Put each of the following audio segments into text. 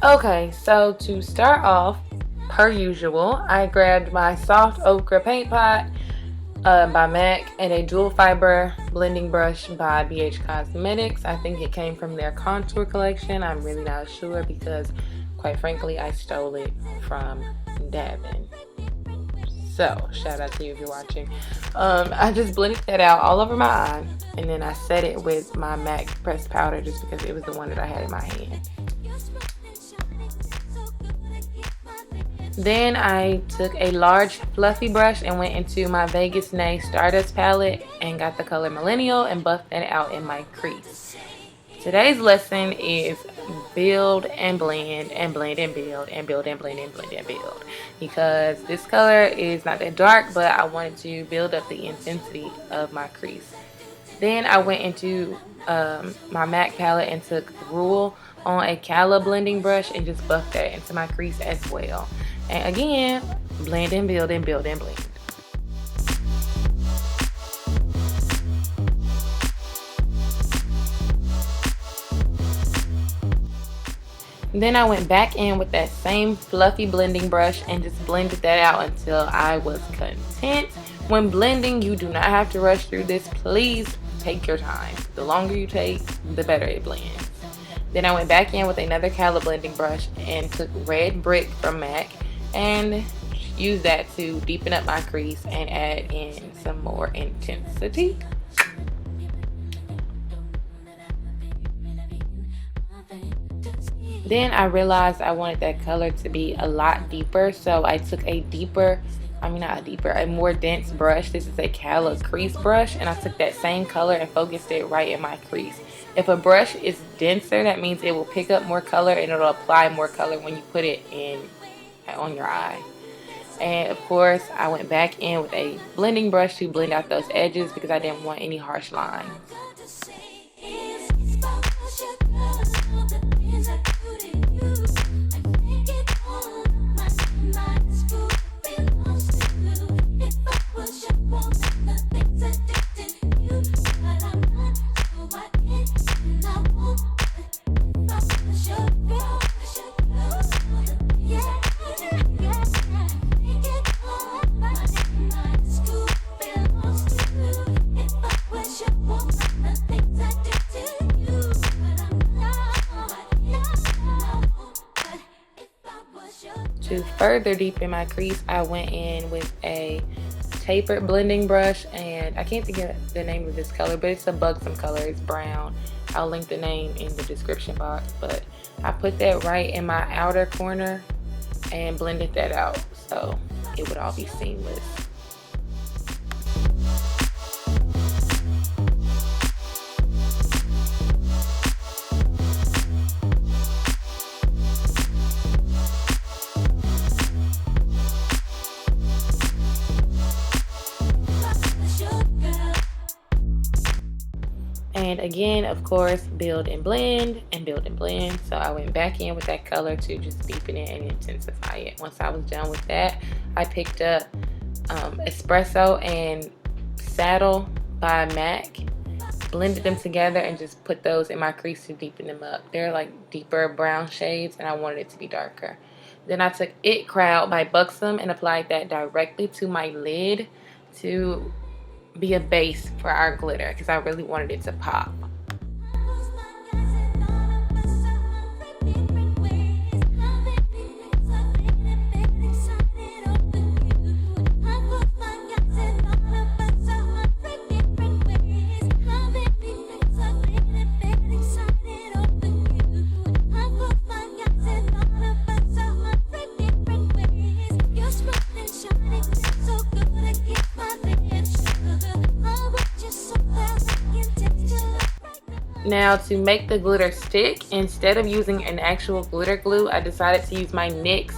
Okay, so to start off, per usual, I grabbed my soft ochre paint pot by MAC and a dual fiber blending brush by BH Cosmetics. I think it came from their contour collection. I'm really not sure because, quite frankly, I stole it from Davin. So, shout out to you if you're watching. I just blended that out all over my eye, and then I set it with my MAC pressed powder just because it was the one that I had in my hand. Then I took a large fluffy brush and went into my Vegas Nay Stardust palette and got the color Millennial and buffed that out in my crease. Today's lesson is build and blend and blend and build and build and blend and blend and build, because this color is not that dark, but I wanted to build up the intensity of my crease. Then I went into my MAC palette and took Rule on a Cala blending brush and just buffed that into my crease as well. And again, blend and build and build and blend. Then I went back in with that same fluffy blending brush and just blended that out until I was content. When blending, you do not have to rush through this. Please take your time. The longer you take, the better it blends. Then I went back in with another Cala blending brush and took Red Brick from MAC and used that to deepen up my crease and add in some more intensity. Then I realized I wanted that color to be a lot deeper, so I took a more dense brush. This is a Cala crease brush, and I took that same color and focused it right in my crease. If a brush is denser, that means it will pick up more color and it'll apply more color when you put it in on your eye. And of course, I went back in with a blending brush to blend out those edges because I didn't want any harsh lines. To further deepen my crease, I went in with a tapered blending brush, and I can't think of the name of this color, but it's a Buxom color. It's brown. I'll link the name in the description box, but I put that right in my outer corner and blended that out so it would all be seamless. And again, of course, build and blend and build and blend. So I went back in with that color to just deepen it and intensify it. Once I was done with that, I picked up Espresso and Saddle by MAC, blended them together and just put those in my crease to deepen them up. They're like deeper brown shades and I wanted it to be darker. Then I took It Crowd by Buxom and applied that directly to my lid to be a base for our glitter because I really wanted it to pop. Now to make the glitter stick, instead of using an actual glitter glue, I decided to use my NYX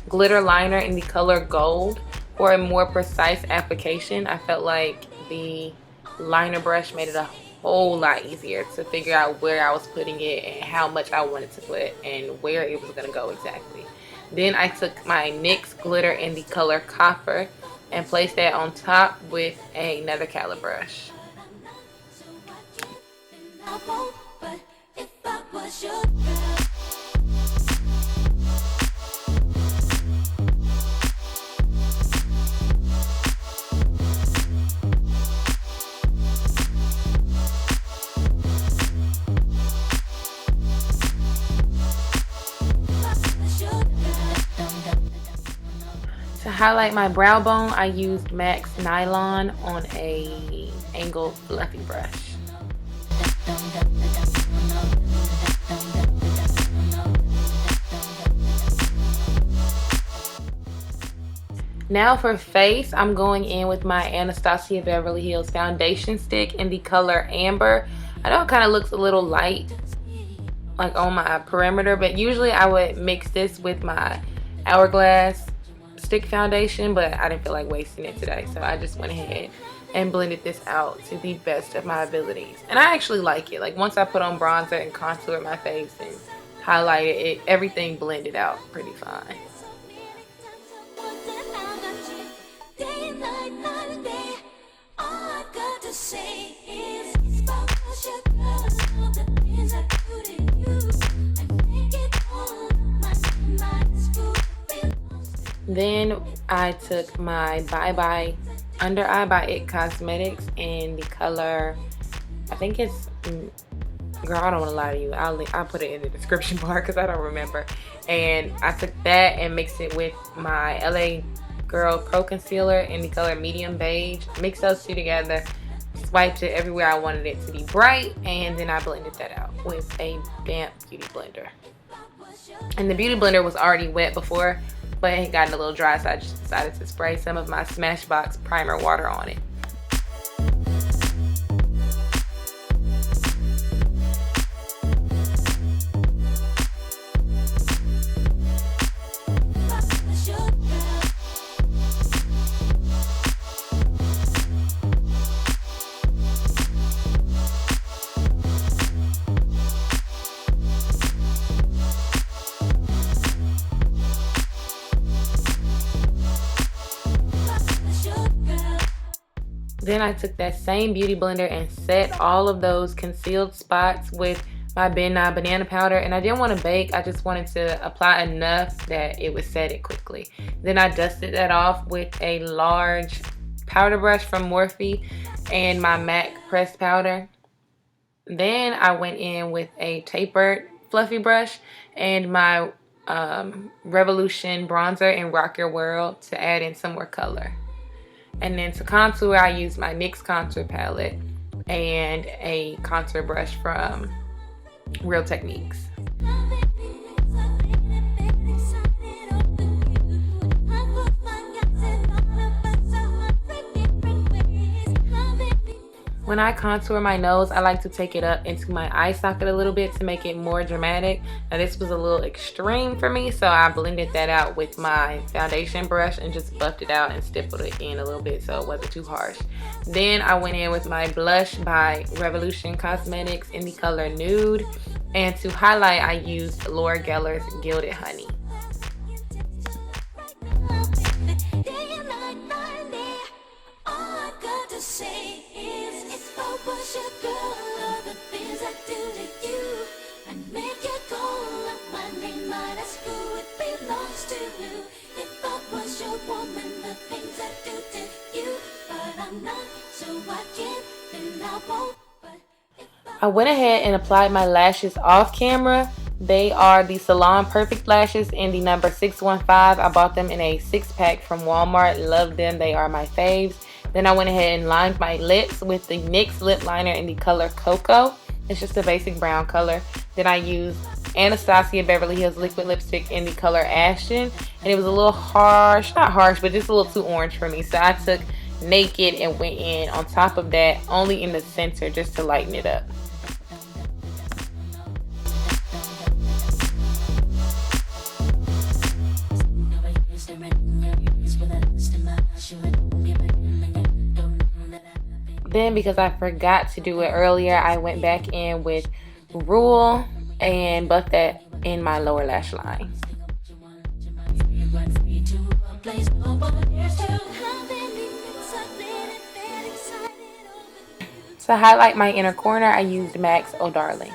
glitter liner in the color Gold for a more precise application. I felt like the liner brush made it a whole lot easier to figure out where I was putting it and how much I wanted to put and where it was going to go exactly. Then I took my NYX glitter in the color Copper and placed that on top with another Cala brush. highlight my brow bone, I used MAC's Nylon on a angled fluffy brush. Now for face, I'm going in with my Anastasia Beverly Hills foundation stick in the color Amber. I know it kind of looks a little light, like on my perimeter, but usually I would mix this with my Hourglass stick foundation, but I didn't feel like wasting it today, so I just went ahead and blended this out to the best of my abilities. And I actually like it. Like once I put on bronzer and contoured my face and highlighted it, everything blended out pretty fine. Then I took my Bye Bye Under Eye by It Cosmetics in the color, I think it's, girl, I don't want to lie to you, I'll put it in the description bar because I don't remember. And I took that and mixed it with my LA Girl Pro Concealer in the color Medium Beige. Mixed those two together, swiped it everywhere I wanted it to be bright, and then I blended that out with a damp beauty blender. And the beauty blender was already wet before, but it had gotten a little dry, so I just decided to spray some of my Smashbox primer water on it. Then I took that same beauty blender and set all of those concealed spots with my Ben Nye banana powder. And I didn't want to bake, I just wanted to apply enough that it would set it quickly. Then I dusted that off with a large powder brush from Morphe and my MAC pressed powder. Then I went in with a tapered fluffy brush and my Revolution bronzer in Rock Your World to add in some more color. And then to contour, I used my NYX contour palette and a contour brush from Real Techniques. When I contour my nose, I like to take it up into my eye socket a little bit to make it more dramatic. Now this was a little extreme for me, so I blended that out with my foundation brush and just buffed it out and stippled it in a little bit so it wasn't too harsh. Then I went in with my blush by Revolution Cosmetics in the color Nude. And to highlight, I used Laura Geller's Gilded Honey. I went ahead and applied my lashes off camera. They are the Salon Perfect lashes in the number 615. I bought them in a 6-pack from Walmart. Love them. They are my faves. Then I went ahead and lined my lips with the NYX lip liner in the color Cocoa. It's just a basic brown color. Then I used Anastasia Beverly Hills liquid lipstick in the color Ashton. And it was a little harsh, not harsh, but just a little too orange for me. So I took Naked and went in on top of that, only in the center, just to lighten it up. Then, because I forgot to do it earlier, I went back in with Rule and buffed that in my lower lash line. To highlight my inner corner, I used MAC's Oh Darling.